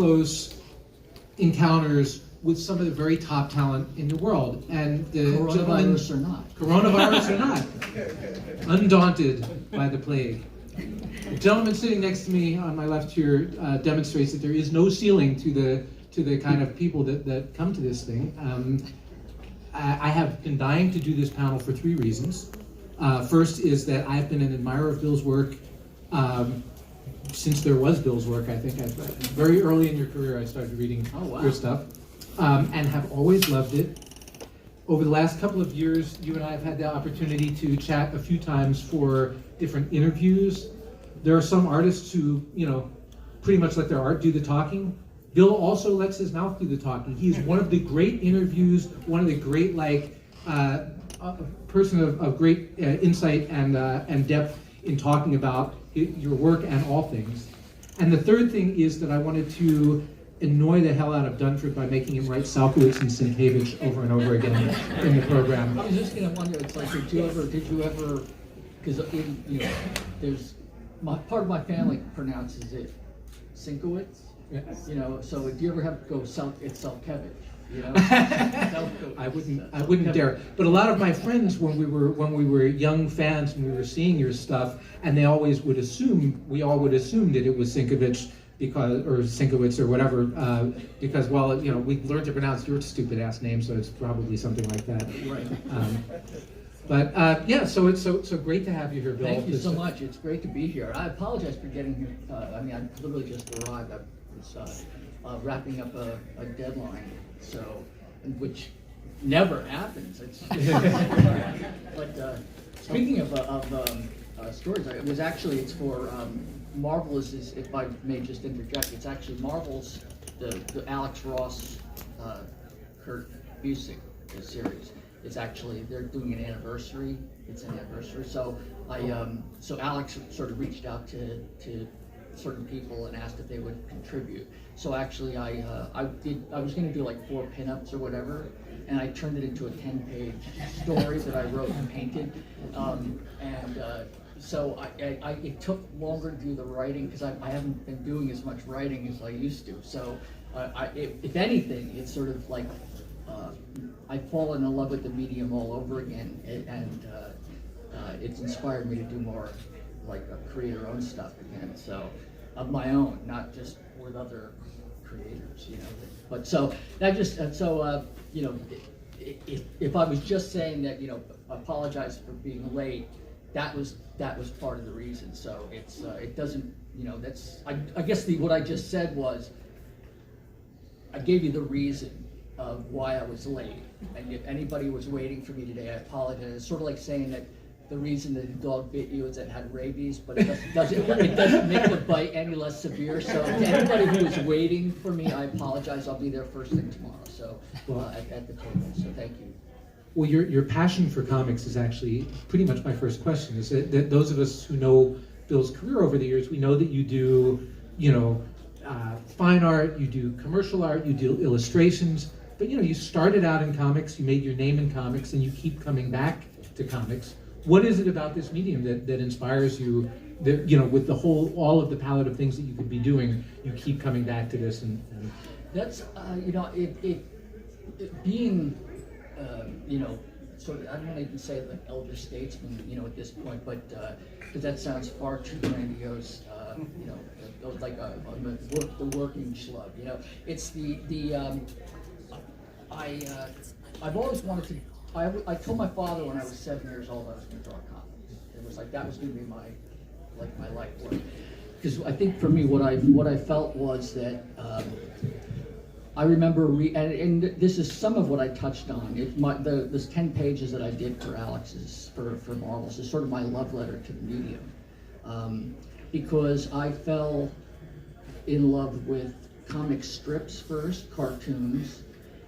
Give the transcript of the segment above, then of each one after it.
close encounters with some of the very top talent in the world. And the Coronavirus or not. Coronavirus or not. Undaunted by the plague. The gentleman sitting next to me on my left here demonstrates that there is no ceiling to the kind of people that come to this thing. I have been dying to do this panel for 3 reasons. First is that I've been an admirer of Bill's work since there was Bill's work. I think very early in your career I started reading your stuff, and have always loved it. Over the last couple of years, you and I have had the opportunity to chat a few times for different interviews. There are some artists who, pretty much let their art do the talking. Bill also lets his mouth do the talking. He's one of the great interviews, one of the great, person of great insight and depth in talking about your work and all things. And the third thing is that I wanted to annoy the hell out of Dunford by making him write Sienkiewicz and Sienkiewicz over and over again in the program. I was just going to wonder, it's like, did you ever, because there's, part of my family pronounces it Sienkiewicz, so do you ever have to go, it's Sienkiewicz? I wouldn't dare. But a lot of my friends, when we were young fans and we were seeing your stuff, and we all would assume that it was Sienkiewicz Sienkiewicz or whatever, because we learned to pronounce your stupid ass name, so it's probably something like that. Right. So it's so great to have you here, Bill. Thank you so much. It's great to be here. I apologize for getting here. I literally just arrived. I was wrapping up a deadline, which never happens. But speaking of stories, it's for Marvel is, if I may just interject, it's actually Marvel's the Alex Ross, Kurt Busiek series. It's actually, they're doing an anniversary. It's an anniversary. So so Alex sort of reached out to certain people and asked if they would contribute. So actually, I was going to do like 4 pinups or whatever, and I turned it into a 10-page story that I wrote and painted, so it took longer to do the writing because I haven't been doing as much writing as I used to. So if anything, it's sort of like I've fallen in love with the medium all over again, and it's inspired me to do more like create our own stuff again. So of my own, not just with other creators, But so that just if I was just saying that, apologize for being late, that was part of the reason. So it doesn't, that's I guess what I just said was I gave you the reason of why I was late, and if anybody was waiting for me today, I apologize. It's sort of like saying that the reason that the dog bit you is that it had rabies, but it doesn't make the bite any less severe. So to anybody who is waiting for me, I apologize. I'll be there first thing tomorrow. So at the table. So thank you. Well, your passion for comics is actually pretty much my first question. Is that those of us who know Bill's career over the years, we know that you do, fine art, you do commercial art, you do illustrations, but you started out in comics, you made your name in comics, and you keep coming back to comics. What is it about this medium that inspires you? That with all of the palette of things that you could be doing, you keep coming back to this, and that's being sort of, I don't want to even say like elder statesman, at this point, but because that sounds far too grandiose, like the working schlub, It's I've always wanted to. I told my father when I was 7 years old I was going to draw comics. It was like that was going to be my life work. Because I think for me, what I felt was that I remember, and this is some of what I touched on. This 10 pages that I did for Alex's for Marvel's is sort of my love letter to the medium, because I fell in love with comic strips first, cartoons,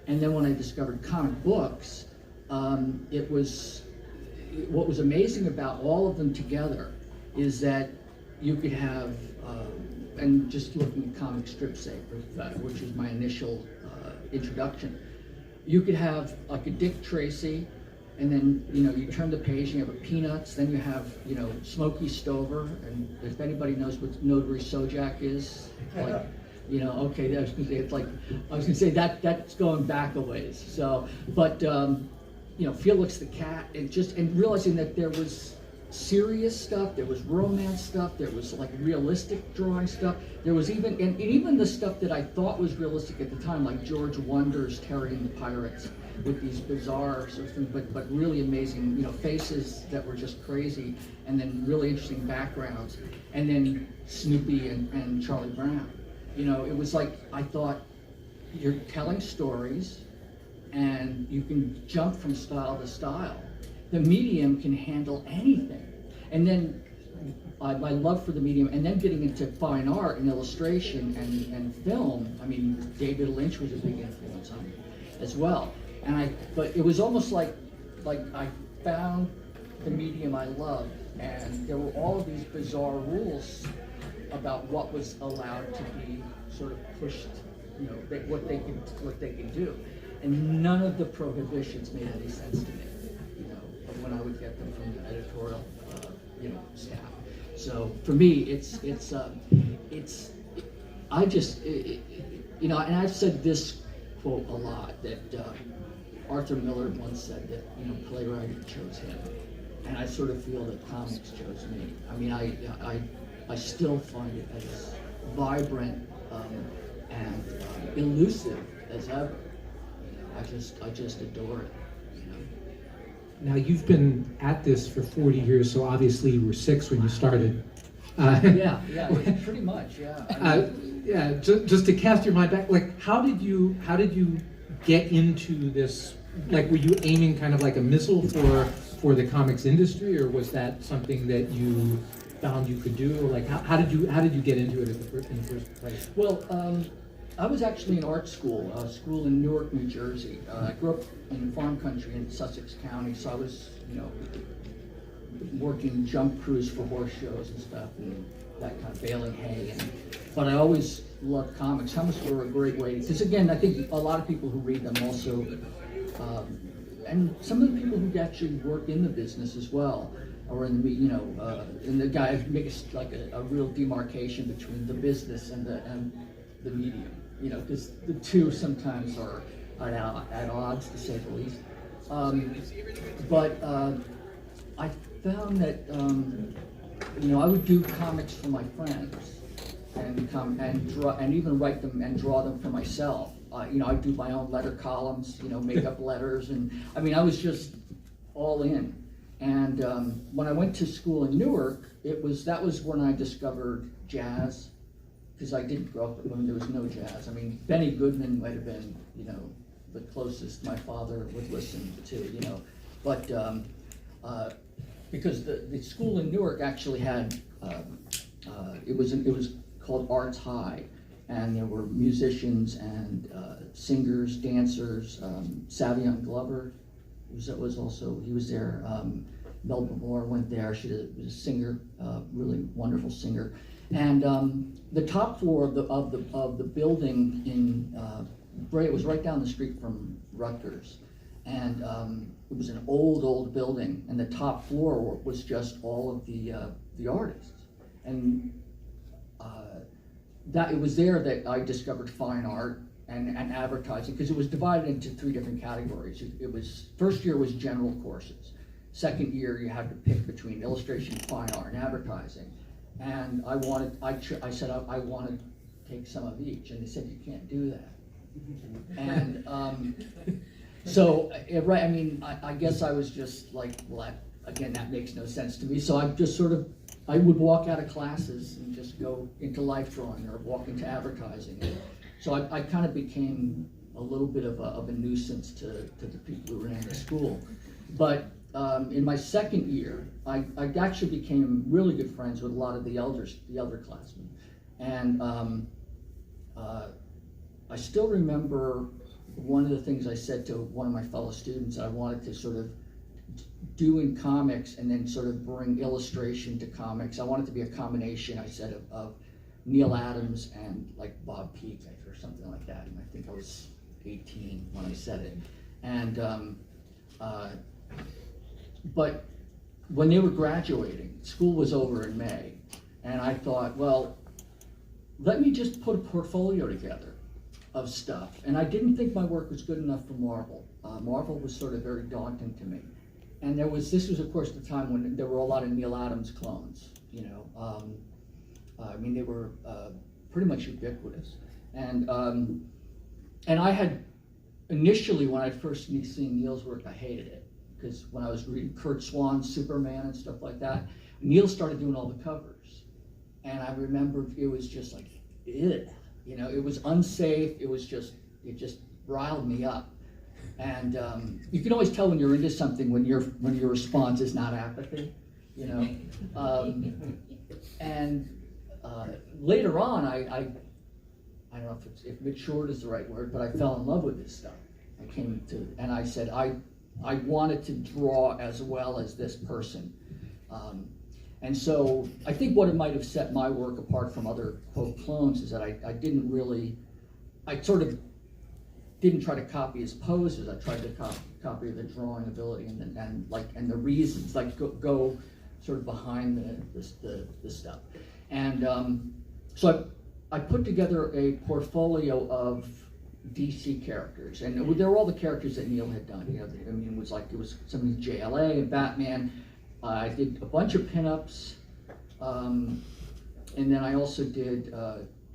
and then when I discovered comic books. What was amazing about all of them together is that you could have, and just looking at comic strip sake, which was my initial introduction, you could have like a Dick Tracy, and then you turn the page and you have a Peanuts, then you have Smokey Stover, and if anybody knows what Notary Sojak is, like You know, okay, I was gonna say, it's like, I was gonna say that's going back a ways. So, but, you know, Felix the Cat, and realizing that there was serious stuff, there was romance stuff, there was like realistic drawing stuff, there was and even the stuff that I thought was realistic at the time, like George Wonder's Terry and the Pirates, with these bizarre sort of things, but really amazing, you know, faces that were just crazy, and then really interesting backgrounds, and then Snoopy and Charlie Brown. You know, it was like, I thought, you're telling stories, and you can jump from style to style. The medium can handle anything. And then my love for the medium, and then getting into fine art and illustration and film. I mean, David Lynch was a big influence on me as well. But it was almost like I found the medium I loved, and there were all of these bizarre rules about what was allowed to be sort of pushed, you know, what they could do. And none of the prohibitions made any sense to me, you know, when I would get them from the editorial, you know, staff. So for me, you know, and I've said this quote a lot, that Arthur Miller once said that, you know, playwriting chose him, and I sort of feel that comics chose me. I mean, I still find it as vibrant and elusive as ever. I just adore it, you know. Now, you've been at this for 40 years, so obviously you were 6 when you started. Yeah, pretty much, yeah. Yeah, just to cast your mind back, like, how did you get into this? Like, were you aiming kind of like a missile for the comics industry, or was that something that you found you could do? Or like, how did you get into it in the first place? Well, I was actually in art school, a school in Newark, New Jersey. I grew up in farm country in Sussex County, so I was, you know, working jump crews for horse shows and stuff, and that kind of baling hay. But I always loved comics. Comics were a great way, because again, I think a lot of people who read them also, and some of the people who actually work in the business as well, or in the, you know, and the guy makes like a real demarcation between the business and the medium. You know, because the two sometimes are at odds, to say the least. But I found that you know, I would do comics for my friends, and draw, and even write them and draw them for myself. You know, I'd do my own letter columns, you know, make up letters, and I mean, I was just all in. And when I went to school in Newark, that was when I discovered jazz. Because I didn't grow up when there was no jazz. I mean, Benny Goodman might have been, you know, the closest my father would listen to, you know. But because the school in Newark actually had, it was called Arts High, and there were musicians and singers, dancers. Savion Glover he was there. Melba Moore went there. She was a singer, really wonderful singer. And the top floor of the building in Bray, it was right down the street from Rutgers, and it was an old building, and the top floor was just all of the artists, and that it was there that I discovered fine art and advertising, because it was divided into 3 different categories. It was, first year was general courses, second year you had to pick between illustration, fine art, and advertising. And I said I want to take some of each, and they said you can't do that. And so, right, I mean, I guess I was just like, well, again, that makes no sense to me. So I just sort of, I would walk out of classes and just go into life drawing or walk into advertising. So I kind of became a little bit of a nuisance to the people who ran the school. But in my second year, I actually became really good friends with a lot of the underclassmen. And I still remember one of the things I said to one of my fellow students, I wanted to sort of do in comics and then sort of bring illustration to comics. I wanted to be a combination, I said, of Neil Adams and like Bob Peak or something like that. And I think I was 18 when I said it. And but when they were graduating, school was over in May, and I thought, well, let me just put a portfolio together of stuff. And I didn't think my work was good enough for Marvel. Marvel was sort of very daunting to me. And this was of course the time when there were a lot of Neil Adams clones, you know. I mean, they were pretty much ubiquitous. And I had, initially when I first seen Neil's work, I hated it. Because when I was reading Kurt Swan's Superman and stuff like that, Neil started doing all the covers. And I remember it was just like, ugh. You know, it was unsafe, it just riled me up. And you can always tell when you're into something when your response is not apathy, you know. Later on, I don't know if matured is the right word, but I fell in love with this stuff. And I said, I wanted to draw as well as this person. And so I think what it might have set my work apart from other quote clones is that I sort of didn't try to copy his poses. I tried to copy the drawing ability and the reasons, like go sort of behind the stuff. And so I put together a portfolio of DC characters, and they were all the characters that Neil had done. You know, I mean, it was some of the JLA and Batman. I did a bunch of pinups, and then I also did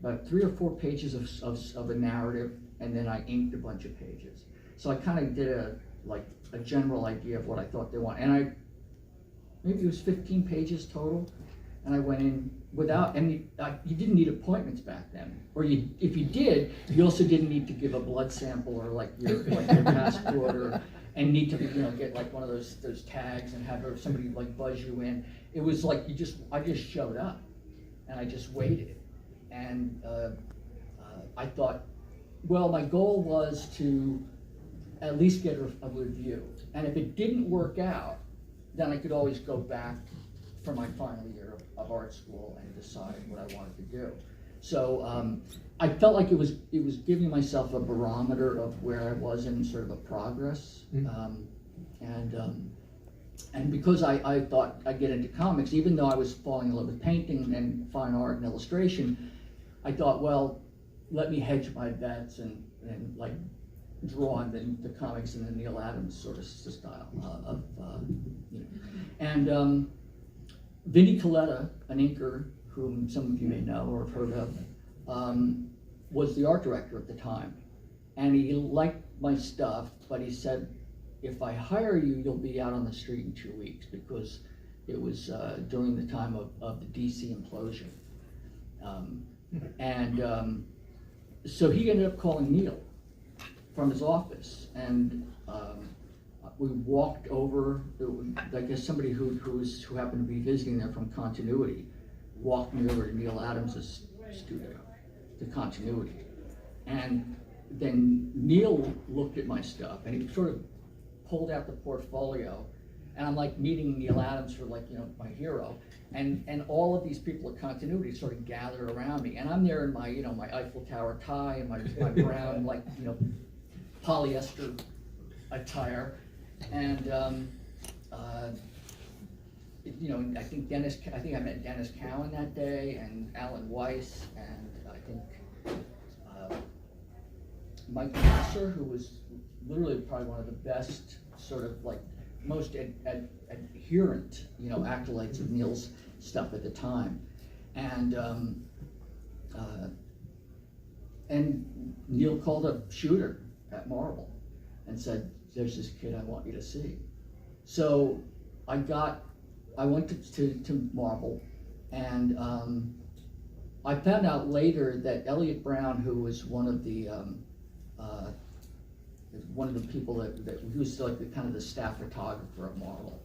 about 3 or 4 pages of a narrative, and then I inked a bunch of pages. So I kind of did a general idea of what I thought they want, and maybe it was 15 pages total, and I went in without any. You didn't need appointments back then, or if you did, you also didn't need to give a blood sample or like your passport and need to get like one of those tags and have somebody like buzz you in. It was like I just showed up and I just waited, and I thought, well, my goal was to at least get a review, and if it didn't work out, then I could always go back for my final year of art school and decide what I wanted to do. So I felt like it was giving myself a barometer of where I was in sort of a progress. And because I thought I'd get into comics, even though I was falling in love with painting and fine art and illustration, I thought, well, let me hedge my bets and like draw on the comics in the Neil Adams sort of style of you know. And Vinnie Coletta, an inker whom some of you may know or have heard of, was the art director at the time. And he liked my stuff, but he said, if I hire you, you'll be out on the street in 2 weeks, because it was during the time of the DC implosion. So he ended up calling Neil from his office, and we walked over. I guess somebody who happened to be visiting there from Continuity walked me over to Neil Adams' studio, to Continuity, and then Neil looked at my stuff and he sort of pulled out the portfolio, and I'm like meeting Neil Adams for my hero, and all of these people at Continuity sort of gathered around me, and I'm there in my my Eiffel Tower tie and my brown polyester attire, and I think I met Dennis Cowan that day, and Alan Weiss, and I think Mike Nasser, who was literally probably one of the best, sort of most adherent, acolytes of Neil's stuff at the time, and Neil called a shooter at Marvel and said, "There's this kid I want you to see." So I went to Marvel, and I found out later that Elliot Brown, who was one of the people that he was like the staff photographer at Marvel.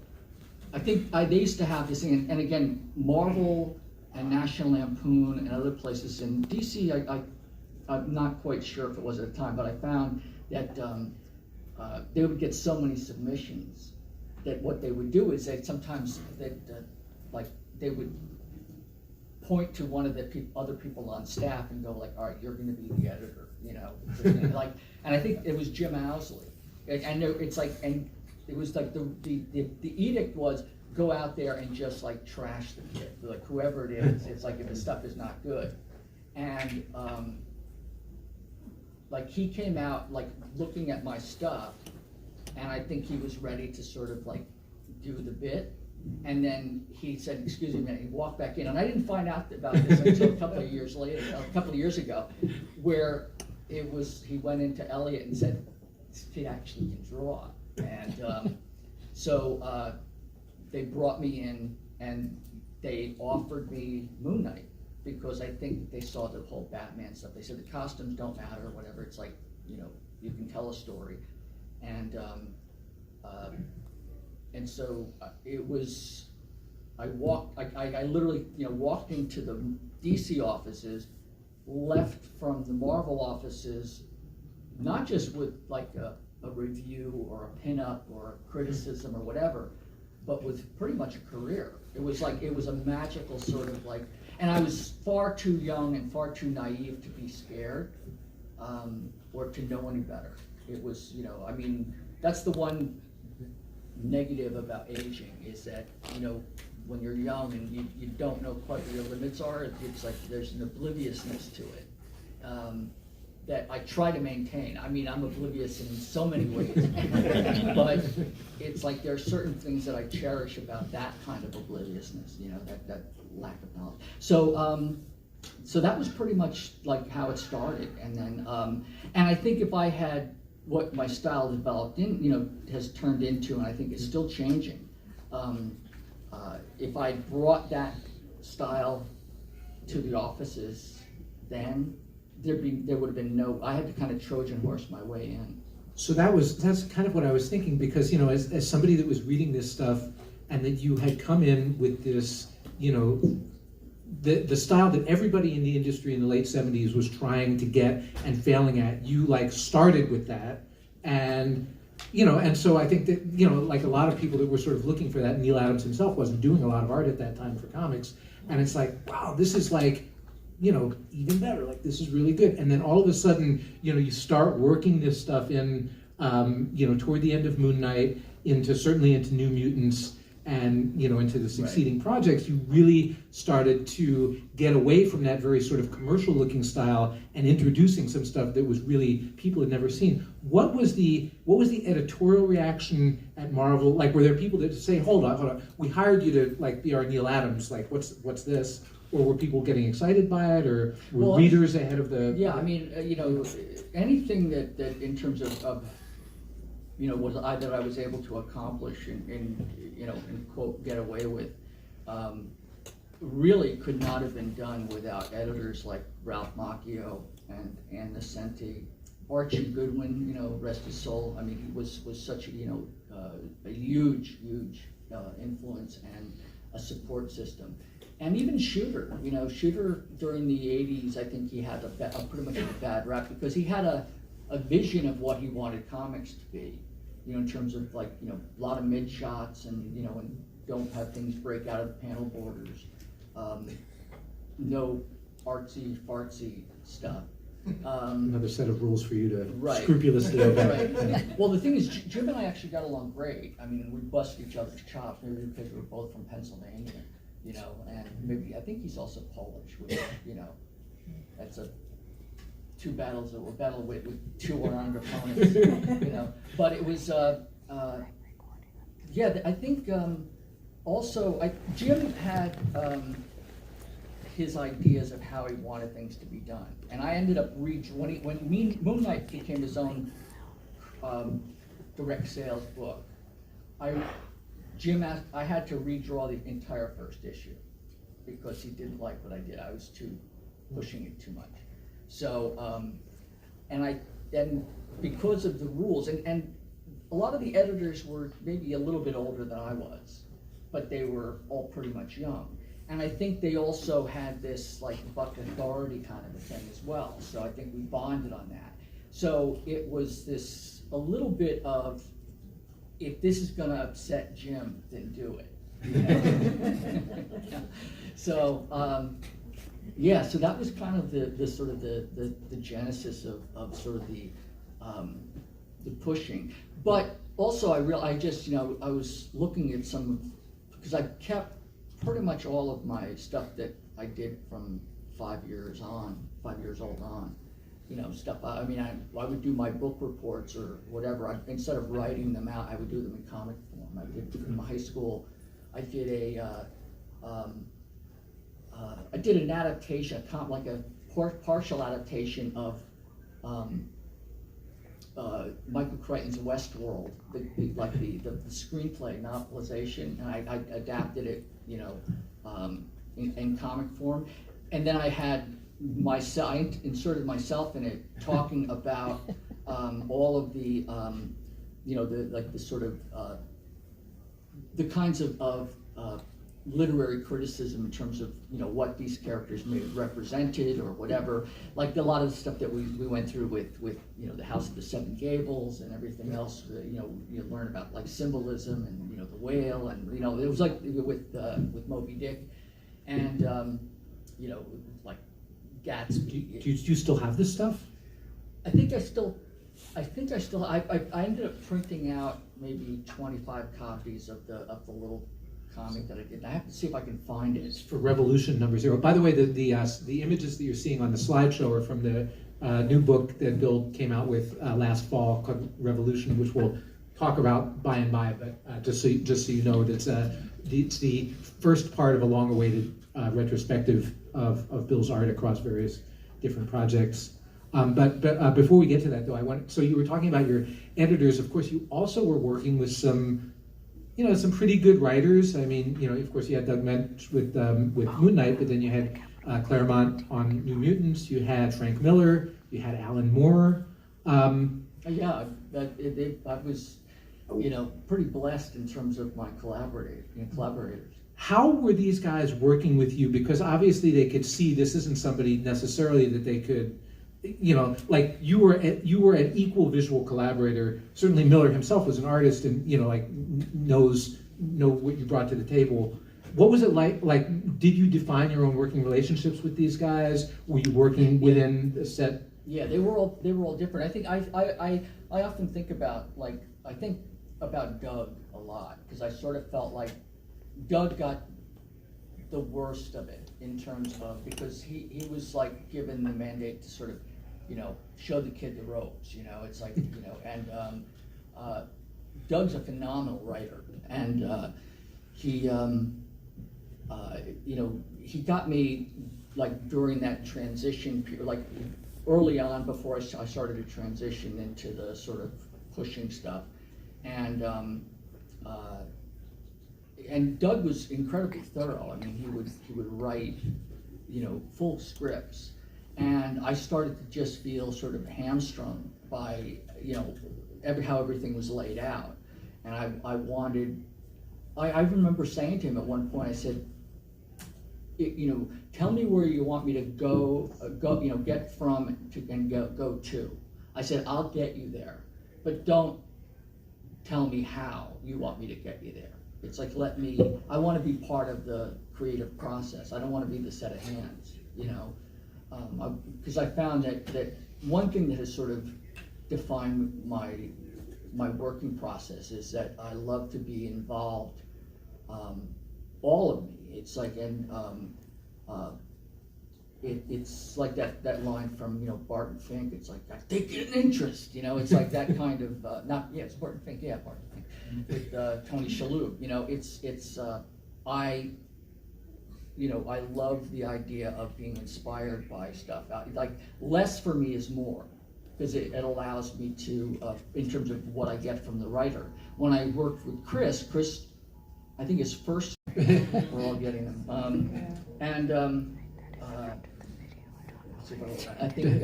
I think they used to have this thing, and again, Marvel and National Lampoon and other places in DC, I'm not quite sure if it was at the time, but I found that they would get so many submissions that what they would do is they would point to one of the other people on staff and go all right, you're going to be the editor, and I think it was Jim Owsley, and it was the edict was go out there and just trash the kid, whoever it is. It's if the stuff is not good, And like he came out like looking at my stuff, and I think he was ready to sort of like do the bit. And then he said, "Excuse me a minute," he walked back in, and I didn't find out about this until a couple of years later, a couple of years ago, where it was, he went into Elliot and said, "This kid actually can draw." And so they brought me in and they offered me Moon Knight, because I think they saw the whole Batman stuff. They said the costumes don't matter or whatever. It's like, you know, you can tell a story. And so it was, I literally, you know, walked into the DC offices, left from the Marvel offices, not just with like a review or a pinup or a criticism or whatever, but with pretty much a career. It was like, it was a magical sort of like, and I was far too young and far too naive to be scared or to know any better. It was, you know, I mean, that's the one negative about aging, is that, you know, when you're young and you don't know quite what your limits are, it's like there's an obliviousness to it that I try to maintain. I mean, I'm oblivious in so many ways, but it's like there are certain things that I cherish about that kind of obliviousness, you know, that lack of knowledge. So, so that was pretty much like how it started. And then, and I think if I had what my style developed in, you know, has turned into, and I think it's still changing. If I brought that style to the offices, then there would have been no, I had to kind of Trojan horse my way in. So that's kind of what I was thinking, because, you know, as somebody that was reading this stuff, and that you had come in with this, you know, the style that everybody in the industry in the late 70s was trying to get and failing at, you like started with that. And, you know, and so I think that, you know, like a lot of people that were sort of looking for that, Neil Adams himself wasn't doing a lot of art at that time for comics. And it's like, wow, this is like, you know, even better, like this is really good. And then all of a sudden, you know, you start working this stuff in, you know, toward the end of Moon Knight, certainly into New Mutants, and, you know, into the succeeding projects, you really started to get away from that very sort of commercial looking style and introducing some stuff that was really people had never seen. What was the editorial reaction at Marvel? Like, were there people that say, hold on, we hired you to like be our Neil Adams, like what's this? Or were people getting excited by it, or were readers ahead of the... Yeah, I mean, you know, anything that in terms of you know, that I was able to accomplish and you know, and quote, get away with, really could not have been done without editors like Ralph Macchio and Ann Nesenti. Archie Goodwin, you know, rest his soul. I mean, he was such a, you know, a huge influence and a support system. And even Shooter, you know, Shooter during the 80s, I think he had a pretty much a bad rap, because he had a vision of what he wanted comics to be, you know, in terms of like, you know, a lot of mid shots and, you know, and don't have things break out of the panel borders, no artsy fartsy stuff. Another set of rules for you to scrupulously obey. Right. Well, the thing is, Jim and I actually got along great. I mean, we busted each other's chops, maybe because we were both from Pennsylvania, you know, and maybe, I think he's also Polish, which, you know, that's two battles that were battled with two unarmed opponents, you know. But it was, yeah, I think also, Jim had his ideas of how he wanted things to be done. And I ended up when Moon Knight became his own direct sales book, I had to redraw the entire first issue because he didn't like what I did. I was pushing it too much. So, and because of the rules, and a lot of the editors were maybe a little bit older than I was, but they were all pretty much young. And I think they also had this like buck authority kind of a thing as well. So I think we bonded on that. So it was this, a little bit of, if this is gonna upset Jim, then do it. You know? So, yeah, so that was kind of the sort of the genesis of sort of the pushing. But also I just, you know, I was looking at some, because I kept pretty much all of my stuff that I did from 5 years old on. You know, stuff. I mean, I would do my book reports or whatever. Instead of writing them out, I would do them in comic form. I did in high school. I did an adaptation, like a partial adaptation of Michael Crichton's Westworld, the screenplay novelization, and I adapted it, you know, in comic form, and then I had myself, I inserted myself in it, talking about all of the, you know, the sort of the kinds of literary criticism in terms of, you know, what these characters may have represented or whatever, like a lot of the stuff that we went through with you know, the House of the Seven Gables and everything else. You know, you learn about like symbolism and, you know, the whale, and, you know, it was like with Moby Dick, and you know, like Gatsby. Do you still have this stuff? I ended up printing out maybe 25 copies of the little comic that I did. I have to see if I can find it. It's for Revolution #0. By the way, the images that you're seeing on the slideshow are from the new book that Bill came out with last fall called Revolution, which we'll talk about by and by. But just so you know, it's the first part of a long-awaited retrospective of Bill's art across various different projects. But before we get to that, though, so you were talking about your editors. Of course, you also were working with some, you know, some pretty good writers. I mean, you know, of course, you had Doug Mensch with Moon Knight, but then you had Claremont on New Mutants. You had Frank Miller. You had Alan Moore. Yeah, I was, you know, pretty blessed in terms of my collaborators. How were these guys working with you? Because obviously they could see this isn't somebody necessarily that they could, you know, like you were an equal visual collaborator. Certainly Miller himself was an artist and, you know, like know what you brought to the table. What was it like? Like, did you define your own working relationships with these guys? Were you working within a set? Yeah, they were all different. I think I often think about, like, I think about Doug a lot, because I sort of felt like Doug got the worst of it in terms of, because he was like given the mandate to sort of, you know, show the kid the ropes, you know. It's like, you know, and Doug's a phenomenal writer, and he you know, he got me, like, during that transition period, like early on, before I started to transition into the sort of pushing stuff, and Doug was incredibly thorough. I mean, he would write, you know, full scripts, and I started to just feel sort of hamstrung by, you know, how everything was laid out, and I remember saying to him at one point, I said, you know, tell me where you want me to go, you know, get from to and go to. I said, I'll get you there, but don't tell me how you want me to get you there. It's like, I want to be part of the creative process. I don't want to be the set of hands, you know, because I found that one thing that has sort of defined my working process is that I love to be involved, all of me. It's like, and it's like that line from, you know, Barton Fink. It's like, I take an interest, you know. It's like that kind of it's Barton Fink, yeah, Barton Fink, with Tony Shalhoub. You know, I love the idea of being inspired by stuff. Like, less for me is more, because it allows me to, in terms of what I get from the writer. When I worked with Chris, I think his first, we're all getting them, I think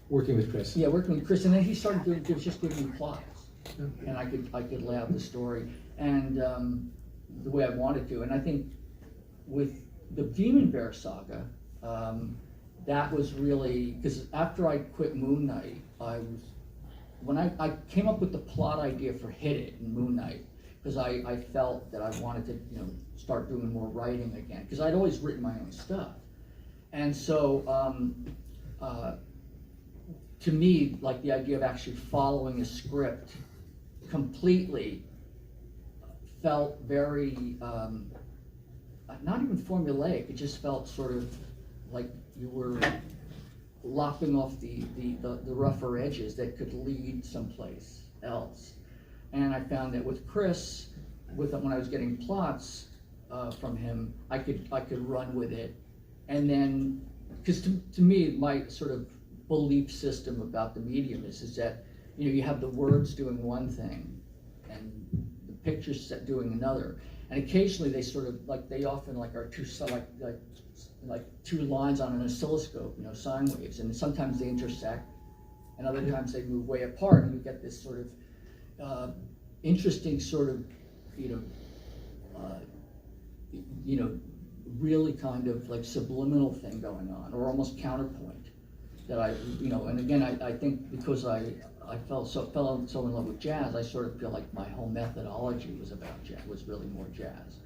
Working with Chris. Yeah, working with Chris, and then he started just giving me plots, and I could lay out the story and the way I wanted to. And I think with the Demon Bear saga, that was really, because after I quit Moon Knight, when I came up with the plot idea for Hit It in Moon Knight, because I felt that I wanted to, you know, start doing more writing again, because I'd always written my own stuff. And so, to me, like, the idea of actually following a script completely felt very, not even formulaic. It just felt sort of like you were lopping off the rougher edges that could lead someplace else. And I found that with Chris, when I was getting plots from him, I could run with it. And then, because to me, my sort of belief system about the medium is that, you know, you have the words doing one thing and the pictures doing another. And occasionally they sort of, like, they often like are like two lines on an oscilloscope, you know, sine waves, and sometimes they intersect, and other times they move way apart, and you get this sort of interesting sort of, you know, really kind of like subliminal thing going on, or almost counterpoint that and again, I think because I fell so in love with jazz, I sort of feel like my whole methodology was about jazz, was really more jazz.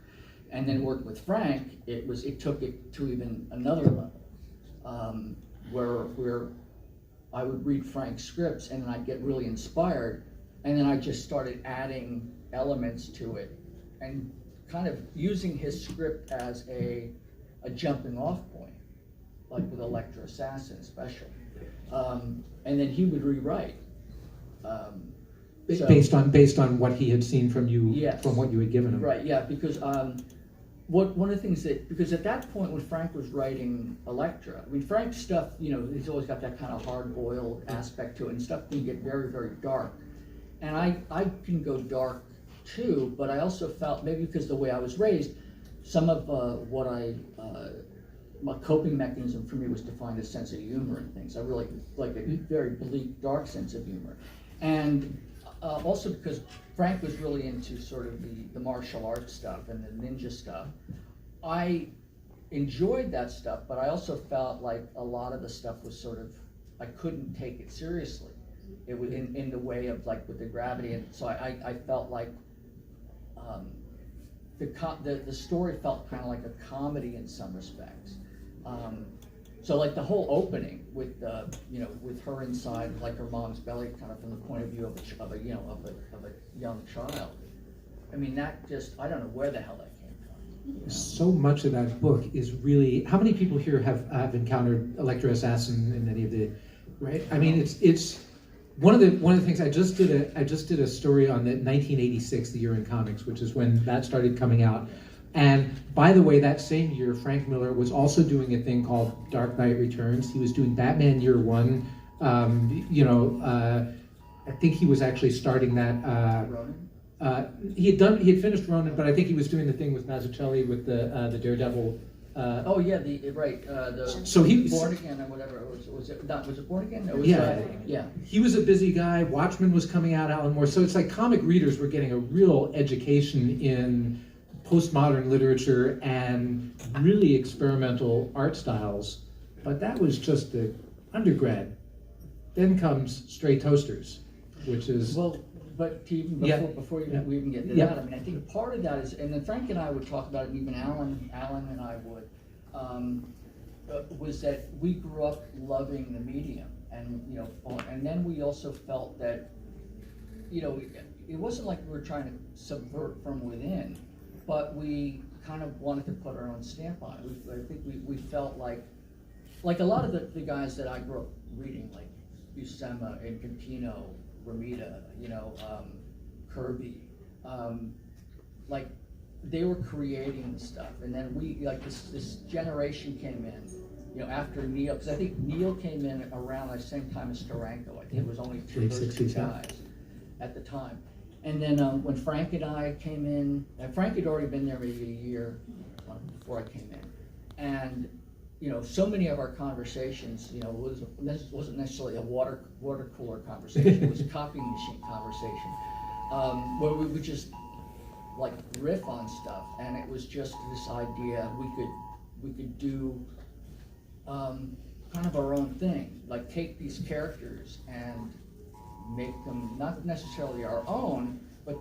And then working with Frank, it took it to even another level, where I would read Frank's scripts and then I'd get really inspired, and then I just started adding elements to it and kind of using his script as a jumping off point, like with Electra Assassin especially. And then he would rewrite. Based on what he had seen from you, yes, from what you had given him. Right, yeah, because one of the things because at that point when Frank was writing Electra, I mean, Frank's stuff, you know, he's always got that kind of hard-boiled aspect to it, and stuff can get very, very dark. And I can go dark too, but I also felt, maybe because the way I was raised, some of what my coping mechanism for me was to find a sense of humor in things. I really like a very bleak, dark sense of humor. And also because Frank was really into sort of the martial arts stuff and the ninja stuff. I enjoyed that stuff, but I also felt like a lot of the stuff was sort of, I couldn't take it seriously. It was in the way of, like, with the gravity, and so I felt like the story felt kind of like a comedy in some respects. So like the whole opening with with her inside like her mom's belly, kind of from the point of view of a young child. I mean, that just, I don't know where the hell that came from. You know? So much of that book is really. How many people here have encountered Electra Assassin in any of the, right? I mean, it's one of the things. I just did a story on the 1986, the year in comics, which is when that started coming out. And by the way, that same year, Frank Miller was also doing a thing called Dark Knight Returns. He was doing Batman Year One. I think he was actually starting that. He had finished Ronin, but I think he was doing the thing with Mazzucchelli with the Daredevil. Oh yeah, so he was Born Again or whatever. Was it Born Again? Or was yeah. He was a busy guy. Watchmen was coming out, Alan Moore. So it's like comic readers were getting a real education in postmodern literature and really experimental art styles. But that was just the undergrad. Then comes Stray Toasters, which is But even before we even get to that, I mean, I think part of that is, and then Frank and I would talk about it, and even Alan and I would, was that we grew up loving the medium, and and then we also felt that, it wasn't like we were trying to subvert from within, but we kind of wanted to put our own stamp on it. I think we felt like a lot of the guys that I grew up reading, like Buscema and Cantino, Ramita, Kirby, like they were creating the stuff, and then we, like, this generation came in, after Neil, because I think Neil came in around the same time as Steranko. I think it was only those two guys at the time. And then when Frank and I came in, and Frank had already been there maybe a year before I came in, and so many of our conversations, wasn't necessarily a water cooler conversation. It was a copying machine conversation, where we would just like riff on stuff, and it was just this idea we could do kind of our own thing, like take these characters and make them not necessarily our own, but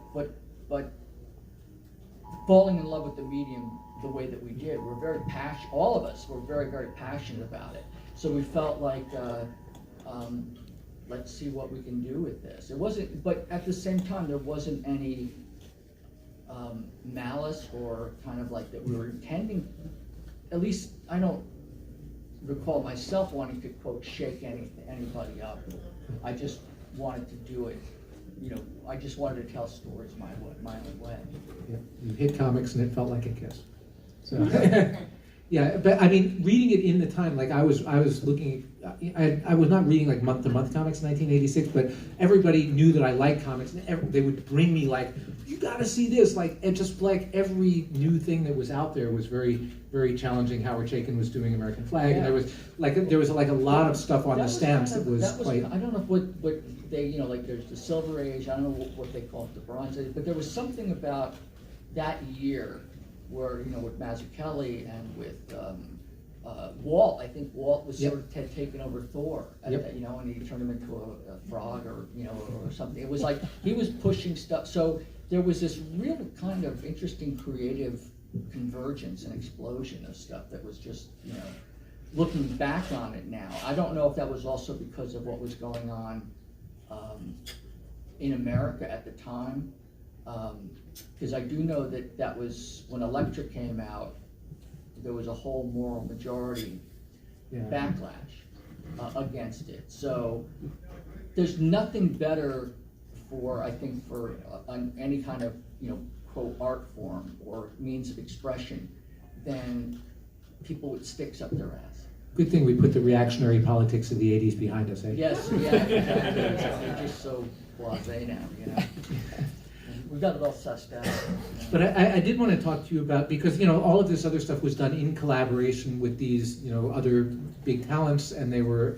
falling in love with the medium the way that we did. We're very passionate, all of us were very, very passionate about it. So we felt like, let's see what we can do with this. It wasn't, but at the same time, there wasn't any malice or kind of like that we were intending, at least I don't recall myself wanting to, quote, shake anybody up. I just wanted to do it, you know, I just wanted to tell stories my own way. Yeah, you hit comics and it felt like a kiss. So, yeah, but I mean, reading it in the time, like I was looking, I was not reading like month-to-month comics in 1986, but everybody knew that I liked comics, and they would bring me like, you gotta see this, like, and just like every new thing that was out there was very, very challenging. Howard Chaykin was doing American Flag, Yeah. and there was like a lot of stuff on the stamps that was quite. I don't know what they, you know, like there's the Silver Age, I don't know what they call it, the Bronze Age, but there was something about that year where, you know, with Mazzucchelli and with Walt, I think Walt was sort of had taken over Thor, you know, and he turned him into a frog or, you know, or something. It was like he was pushing stuff. So there was this real kind of interesting creative convergence and explosion of stuff that was just, you know, looking back on it now. I don't know if that was also because of what was going on in America at the time. Because I do know that was when Electra came out, there was a whole moral majority backlash against it. So there's nothing better for, I think, for any kind of, you know, quote, art form or means of expression than people with sticks up their ass. Good thing we put the reactionary politics of the 80s behind us, eh? Yes, yeah, exactly. They're just so blasé now, you know. We've got it all sussed out. But I did want to talk to you about, because, you know, all of this other stuff was done in collaboration with these, you know, other big talents, and they were,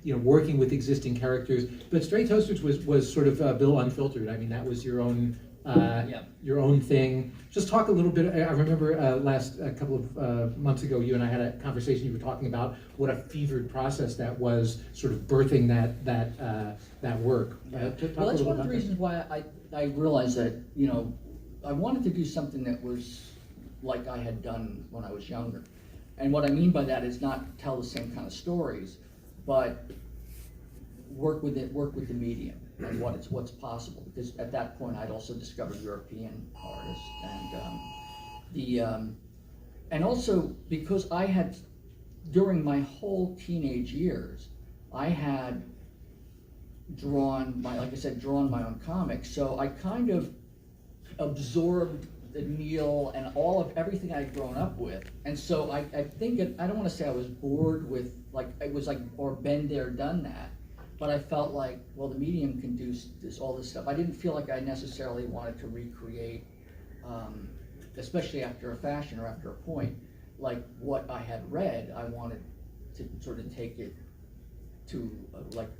you know, working with existing characters. But Stray Toasters was sort of Bill Unfiltered. I mean, that was your own thing. Just talk a little bit. I remember a couple of months ago, you and I had a conversation. You were talking about what a fevered process that was, sort of birthing that work. Well, that's one of the reasons why I realized that, you know, I wanted to do something that was like I had done when I was younger. And what I mean by that is not tell the same kind of stories, but work with the medium and what's possible. Because at that point, I'd also discovered European artists, and also because I had, during my whole teenage years, I had drawn my own comics. So I kind of absorbed the Neil and all of everything I'd grown up with. And so I think I don't want to say I was bored with, like, it was like, or been there, done that. But I felt like, well, the medium can do all this stuff. I didn't feel like I necessarily wanted to recreate, especially after a fashion or after a point, like what I had read. I wanted to sort of take it to like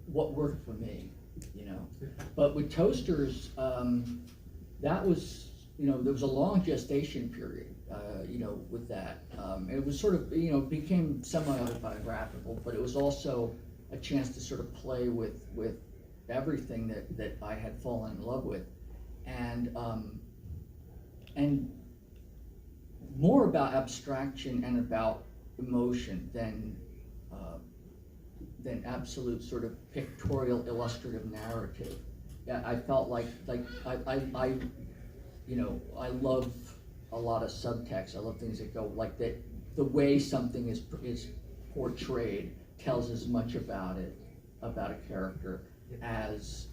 what worked for me, you know. But with Toasters, that was, you know, there was a long gestation period, you know, with that. It was sort of, you know, became semi-autobiographical, but it was also a chance to sort of play with everything that I had fallen in love with, and more about abstraction and about emotion than absolute sort of pictorial illustrative narrative. Yeah, I felt like I you know, I love a lot of subtext. I love things that go like that. The way something is portrayed tells as much about it, about a character, as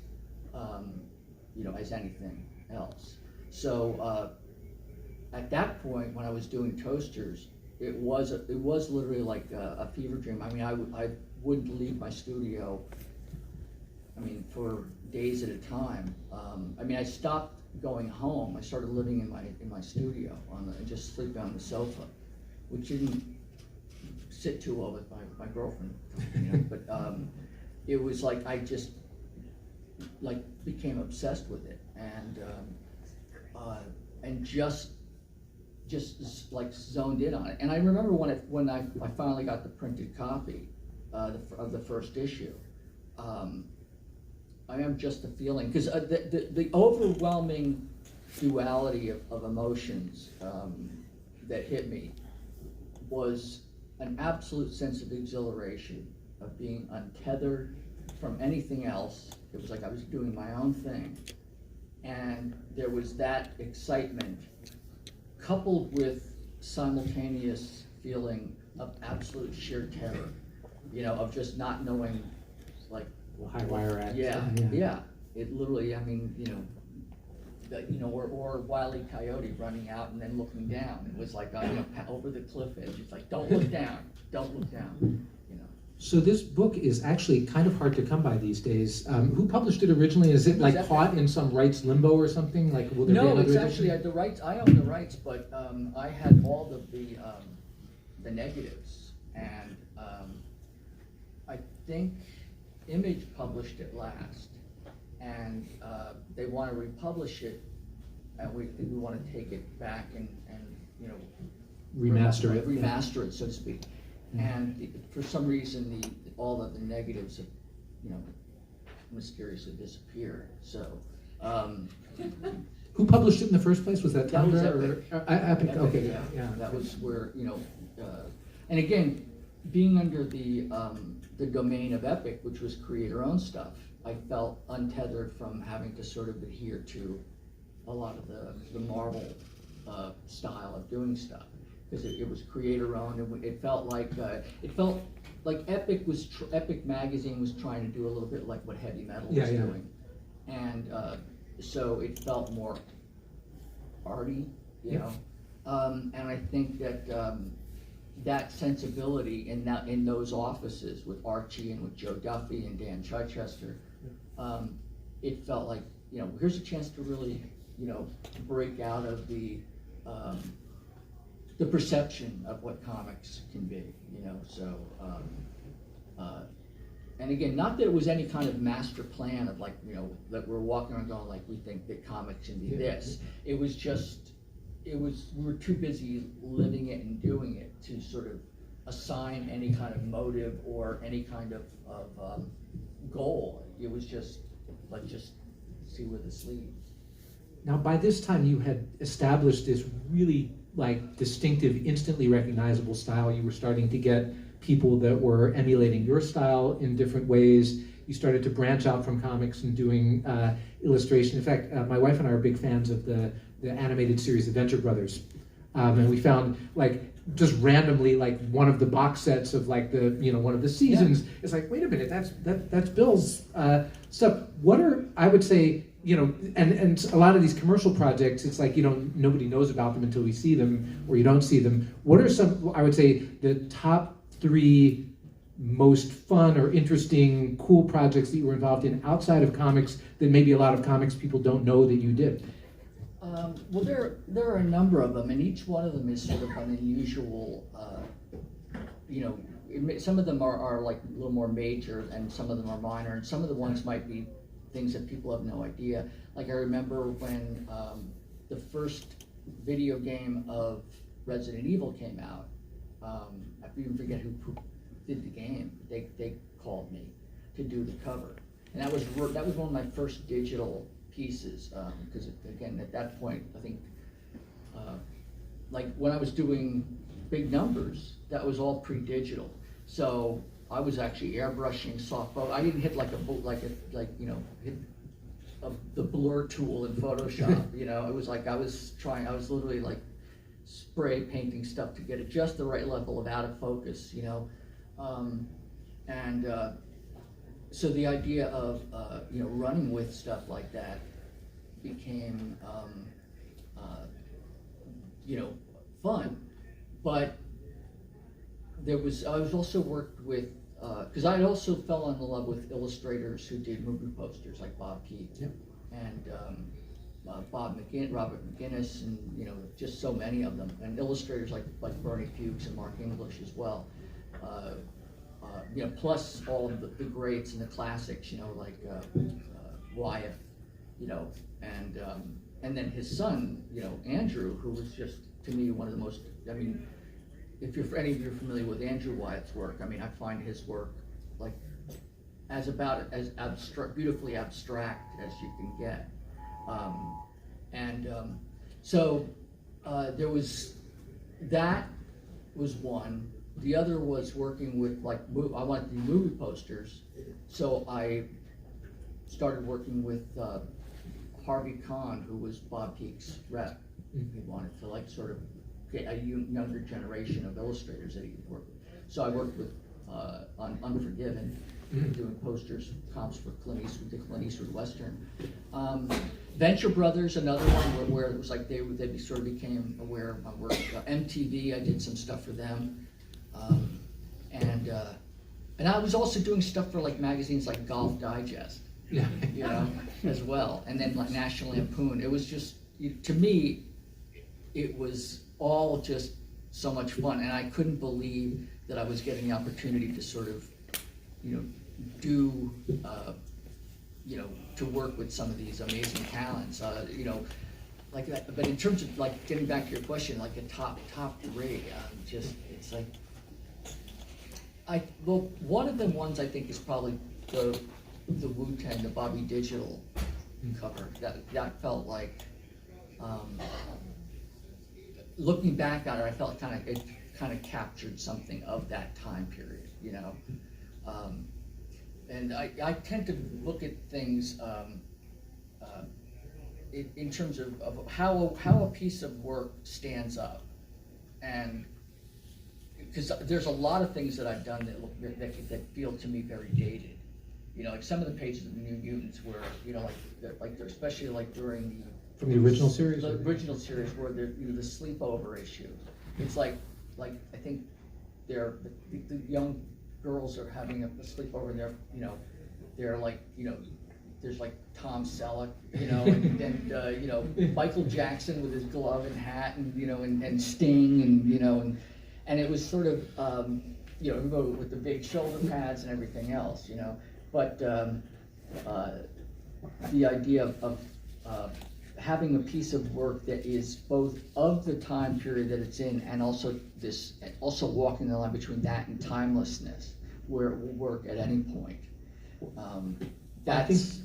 you know, as anything else. So at that point, when I was doing Toasters, it was literally like a fever dream. I mean, I wouldn't leave my studio, I mean, for days at a time. I mean, I stopped going home. I started living in my studio and just sleeping on the sofa, which didn't sit too well with my girlfriend, you know. But it was like I just like became obsessed with it, and just like zoned in on it. And I remember when I finally got the printed copy of the first issue. I am just the feeling, because the overwhelming duality of emotions that hit me was an absolute sense of exhilaration, of being untethered from anything else. It was like I was doing my own thing. And there was that excitement coupled with simultaneous feeling of absolute sheer terror, you know, of just not knowing, like, High wire act. yeah. It literally, I mean, you know, or Wile E. Coyote running out and then looking down. It was like, you know, over the cliff edge. It's like, don't look down, don't look down, you know. So this book is actually kind of hard to come by these days. Who published it originally? Is it like caught in some rights limbo or something? Like, will there be No, another it's edition? actually the rights. I own the rights, but I had all of the negatives, and I think Image published it last, and they want to republish it, and we want to take it back and you know, Remaster it. remaster it, so to speak. And for some reason, all of the negatives have, you know, mysteriously disappeared. So. Who published it in the first place? Was that That was Tundra or Epic? Okay, yeah. That was where, you know, and again, being under the domain of Epic, which was creator-owned stuff, I felt untethered from having to sort of adhere to a lot of the Marvel style of doing stuff, because it was creator-owned, and it felt like Epic Magazine was trying to do a little bit like what Heavy Metal was doing, and so it felt more arty, you know, and I think that that sensibility in those offices with Archie and with Joe Duffy and Dan Chichester, it felt like, you know, here's a chance to really, you know, break out of the perception of what comics can be, you know. So, and again, not that it was any kind of master plan of, like, you know, that we're walking around going like, we think that comics can be this. It was just, we were too busy living it and doing it to sort of assign any kind of motive or any kind of goal. It was just, like, just see where the sleeves. Now, by this time, you had established this really, like, distinctive, instantly recognizable style. You were starting to get people that were emulating your style in different ways. You started to branch out from comics and doing illustration. In fact, my wife and I are big fans of the animated series Adventure Brothers. And we found, like, just randomly, like, one of the box sets of, like, the, you know, one of the seasons. Yeah. It's like, wait a minute, that's Bill's stuff. What are, I would say, you know, and a lot of these commercial projects, it's like, you know, nobody knows about them until we see them, or you don't see them. What are some, I would say, the top 3 most fun or interesting, cool projects that you were involved in outside of comics that maybe a lot of comics people don't know that you did? Well, there are a number of them, and each one of them is sort of an unusual, you know, some of them are like a little more major, and some of them are minor, and some of the ones might be things that people have no idea. Like, I remember when the first video game of Resident Evil came out, I even forget who did the game. They called me to do the cover, and that was one of my first digital pieces, because again, at that point, I think, like, when I was doing big numbers, that was all pre-digital. So I was actually airbrushing soft photo. I didn't hit you know, hit the blur tool in Photoshop. You know, it was like I was literally like spray painting stuff to get it just the right level of out of focus. You know, so the idea of you know, running with stuff like that became you know, fun, but I was also worked with, because I also fell in love with illustrators who did movie posters, like Bob Keith, and Robert McGinnis, and, you know, just so many of them, and illustrators like Bernie Fuchs and Mark English as well. You know, plus all of the greats and the classics, you know, like Wyeth, you know, and then his son, you know, Andrew, who was just, to me, one of the most, I mean, if any of you are familiar with Andrew Wyeth's work, I mean, I find his work, like, as beautifully abstract as you can get. So there was, that was one. The other was working with, like, I wanted to do movie posters, so I started working with Harvey Kahn, who was Bob Peak's rep. He wanted to, like, sort of younger generation of illustrators that he could work with. So I worked with on Unforgiven, doing posters, comps for Clint Eastwood, the Clint Eastwood Western. Venture Brothers, another one where it was like they sort of became aware of my work. MTV, I did some stuff for them, and I was also doing stuff for like magazines like Golf Digest, Yeah. you know, as well, and then like National Lampoon. It was just, to me, it was all just so much fun, and I couldn't believe that I was getting the opportunity to sort of, you know, do, you know, to work with some of these amazing talents, you know, like that. But in terms of like getting back to your question, like a top three, just it's like, well, one of the ones I think is probably the Wu-Tang, the Bobby Digital cover. That felt like, looking back at it, I felt it kind of captured something of that time period, you know. And I tend to look at things in terms of how a piece of work stands up, and because there's a lot of things that I've done that feel to me very dated, you know, like some of the pages of the New Mutants were, you know, like especially like during From the original series? the original series where the sleepover issue. It's like I think the young girls are having a sleepover, and they're like, you know, there's like Tom Selleck, you know, and you know, Michael Jackson with his glove and hat, and you know, and Sting, and you know, and it was sort of, you know, with the big shoulder pads and everything else, you know, but the idea of having a piece of work that is both of the time period that it's in, and also walking the line between that and timelessness, where it will work at any point. That's.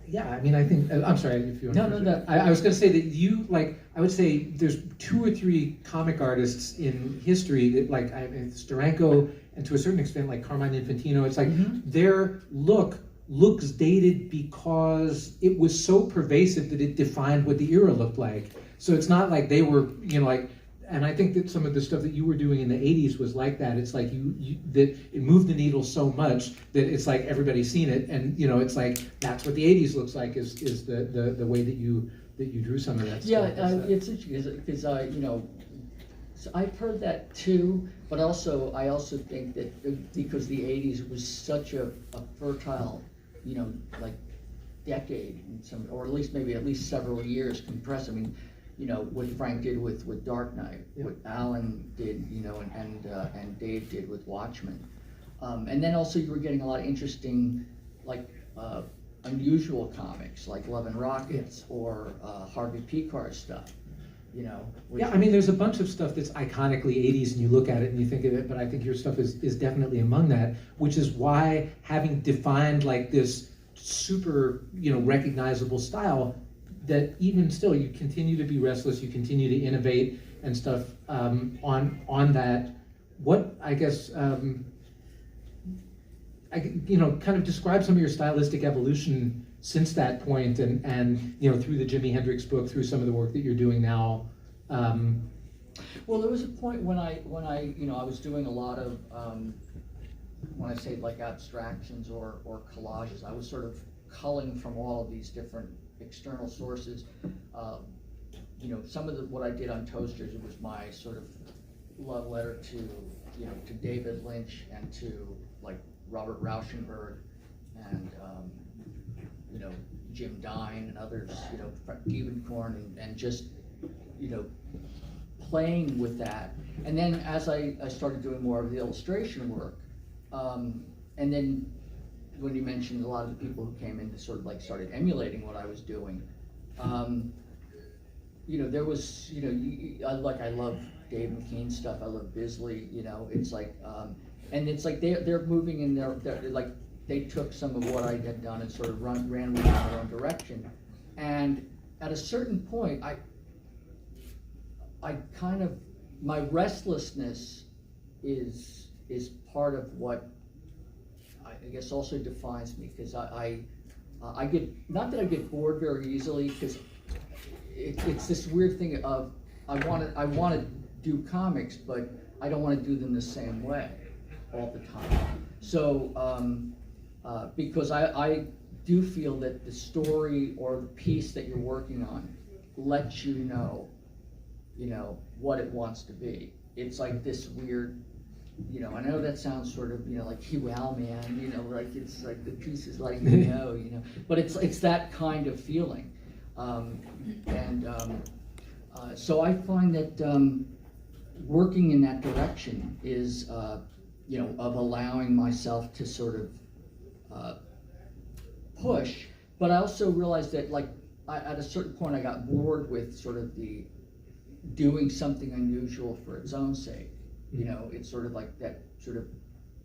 I think, I'm sorry if you want No. I was going to say that I would say there's 2 or 3 comic artists in history that, like, it's Steranko, and to a certain extent, like Carmine Infantino. It's like their looks dated because it was so pervasive that it defined what the era looked like. So it's not like they were, you know, like, and I think that some of the stuff that you were doing in the 80s was like that. It's like that it moved the needle so much that it's like everybody's seen it, and you know, it's like that's what the 80s looks like is the way that you drew some of that stuff. It's interesting because you know, so I've heard that too, but I also think that because the 80s was such a fertile, you know, like decade, or at least several years compressed. I mean, you know, what Frank did with Dark Knight, what Alan did, you know, and Dave did with Watchmen, and then also you were getting a lot of interesting, like unusual comics like Love and Rockets or Harvey Pekar stuff, you know. Yeah, I mean, there's a bunch of stuff that's iconically 80s, and you look at it and you think of it, but I think your stuff is definitely among that, which is why having defined like this super, you know, recognizable style, that even still you continue to be restless, you continue to innovate and stuff on that. What, I guess, you know, kind of describe some of your stylistic evolution since that point, and you know, through the Jimi Hendrix book, through some of the work that you're doing now. Well, there was a point when I you know, I was doing a lot of when I say like abstractions or collages, I was sort of culling from all of these different external sources. You know, some of what I did on Toasters, it was my sort of love letter to, you know, to David Lynch and to like Robert Rauschenberg and you know, Jim Dine and others, you know, Diebenkorn, and just, you know, playing with that. And then as I started doing more of the illustration work, and then when you mentioned a lot of the people who came in to sort of like started emulating what I was doing, you know, there was, you know, I love Dave McKean stuff, I love Bisley, you know, it's like, and it's like they're moving in they're like, they took some of what I had done and sort of ran with their own direction. And at a certain point, I kind of, my restlessness is part of what I guess also defines me, because I get, not that I get bored very easily, because it's this weird thing of I want to do comics, but I don't want to do them the same way all the time. So, because I do feel that the story or the piece that you're working on lets you know, what it wants to be. It's like this weird, I know that sounds sort of, like, wow, man, like it's like the piece is like, but it's that kind of feeling. So I find that working in that direction is, of allowing myself to sort of push, but I also realized that, like, at a certain point I got bored with sort of the doing something unusual for its own sake. It's sort of like that sort of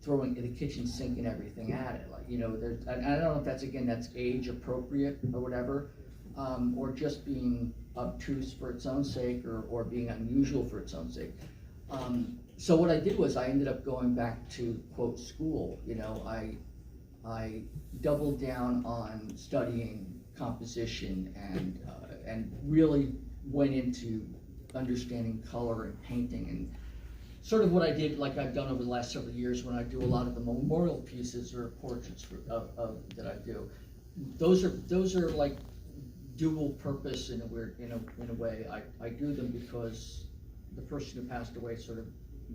throwing the kitchen sink and everything at it. Like, there's, I don't know if that's age appropriate or whatever, or just being obtuse for its own sake, or being unusual for its own sake. So what I did was I ended up going back to, quote, school. I doubled down on studying composition and really went into understanding color and painting, and sort of what I did, like I've done over the last several years when I do a lot of the memorial pieces or portraits of that I do. Those are like dual purpose in a way. I do them because the person who passed away sort of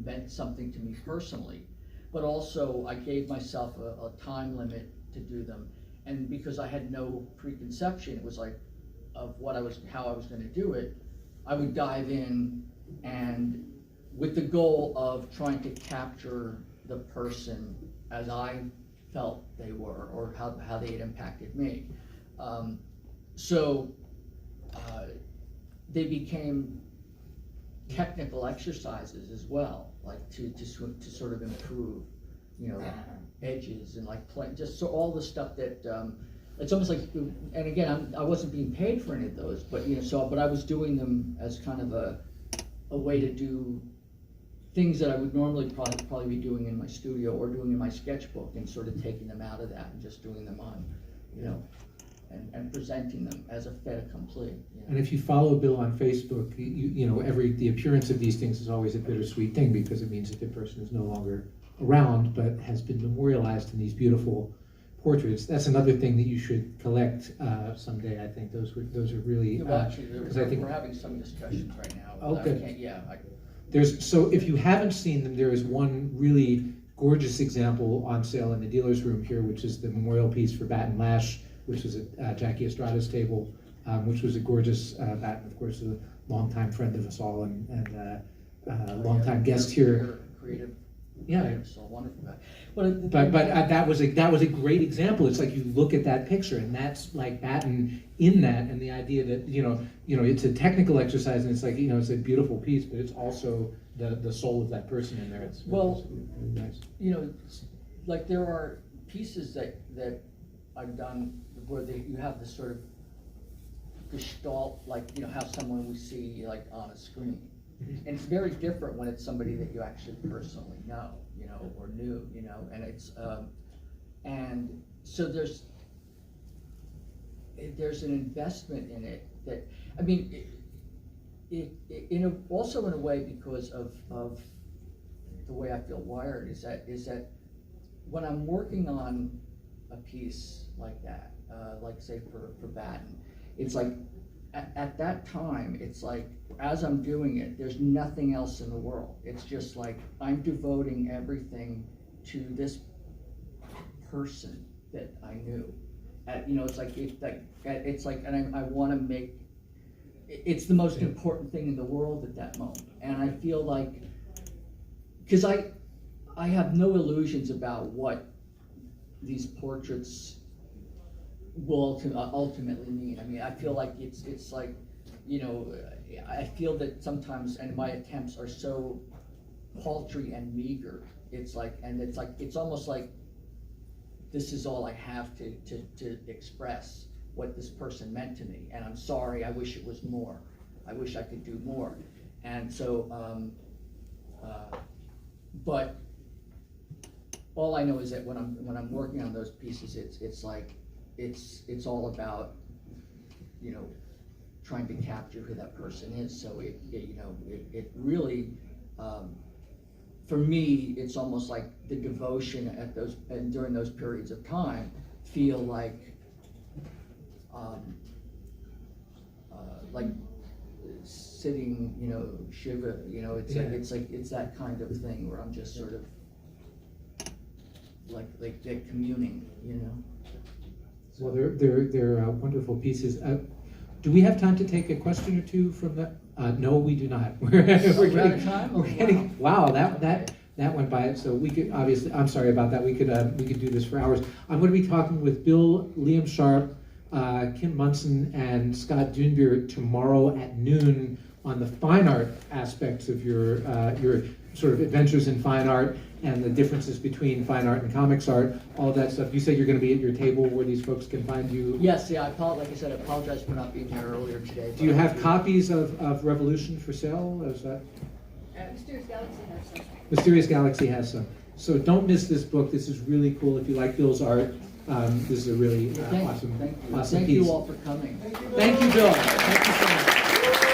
meant something to me personally, but also I gave myself a time limit to do them, and because I had no preconception, it was like of how I was going to do it, I would dive in, and with the goal of trying to capture the person as I felt they were, or how they had impacted me. So they became technical exercises as well, like to sort of improve, edges and like just so all the stuff that it's almost like, and again, I wasn't being paid for any of those, but but I was doing them as kind of a way to do things that I would normally probably be doing in my studio or doing in my sketchbook, and sort of taking them out of that and just doing them on, and presenting them as a fait accompli. And if you follow Bill on Facebook, the appearance of these things is always a bittersweet thing, because it means that the person is no longer around but has been memorialized in these beautiful portraits. That's another thing that you should collect someday. I think those are really. Well, actually, I think we're having some discussions right now. Okay. So if you haven't seen them, there is one really gorgeous example on sale in the dealer's room here, which is the memorial piece for Batten Lash, which was at Jackie Estrada's table, which was a gorgeous Batten, of course, a longtime friend of us all, and longtime guest here. Creative. Yeah. So wonderful guy. But that was a great example. It's like you look at that picture, and that's like Batten in that, and the idea that it's a technical exercise, and it's like it's a beautiful piece, but it's also the soul of that person in there. It's really nice. Like there are pieces that I've done where you have this sort of gestalt, like how someone we see like on a screen. And it's very different when it's somebody that you actually personally know, or knew, and it's, and so there's an investment in it that, I mean, also in a way because of the way I feel wired is that when I'm working on a piece like that, like say for Batten, it's like, at that time, it's like, as I'm doing it, there's nothing else in the world. It's just like, I'm devoting everything to this person that I knew. It's like, and I want to make, it's the most important thing in the world at that moment. And I feel like, because I have no illusions about what these portraits will ultimately mean. I mean, I feel like it's like, I feel that sometimes, and my attempts are so paltry and meager. It's almost like this is all I have to express what this person meant to me, and I'm sorry. I wish it was more. I wish I could do more. And so, but all I know is that when I'm working on those pieces, it's all about, trying to capture who that person is. So it really, for me, it's almost like the devotion at those and during those periods of time feel like sitting, Shiva, it's that kind of thing where I'm just sort of like they're communing, Well, they're wonderful pieces. Do we have time to take a question or two from that? No, we do not. We're out of time? Oh, getting, wow, that went by. So we could obviously. I'm sorry about that. We could do this for hours. I'm going to be talking with Bill, Liam Sharp, Kim Munson, and Scott Dunbier tomorrow at noon on the fine art aspects of your sort of adventures in fine art and the differences between fine art and comics art, all of that stuff. You said you're going to be at your table where these folks can find you. Yes, yeah. Like I said, I apologize for not being here earlier today. Do you have copies of Revolution for sale? Is that? Mysterious Galaxy has some. Mysterious Galaxy has some. So don't miss this book. This is really cool. If you like Bill's art, this is a really awesome Thank you. awesome Thank piece. you all for coming. Thank you, Bill. Thank you so much.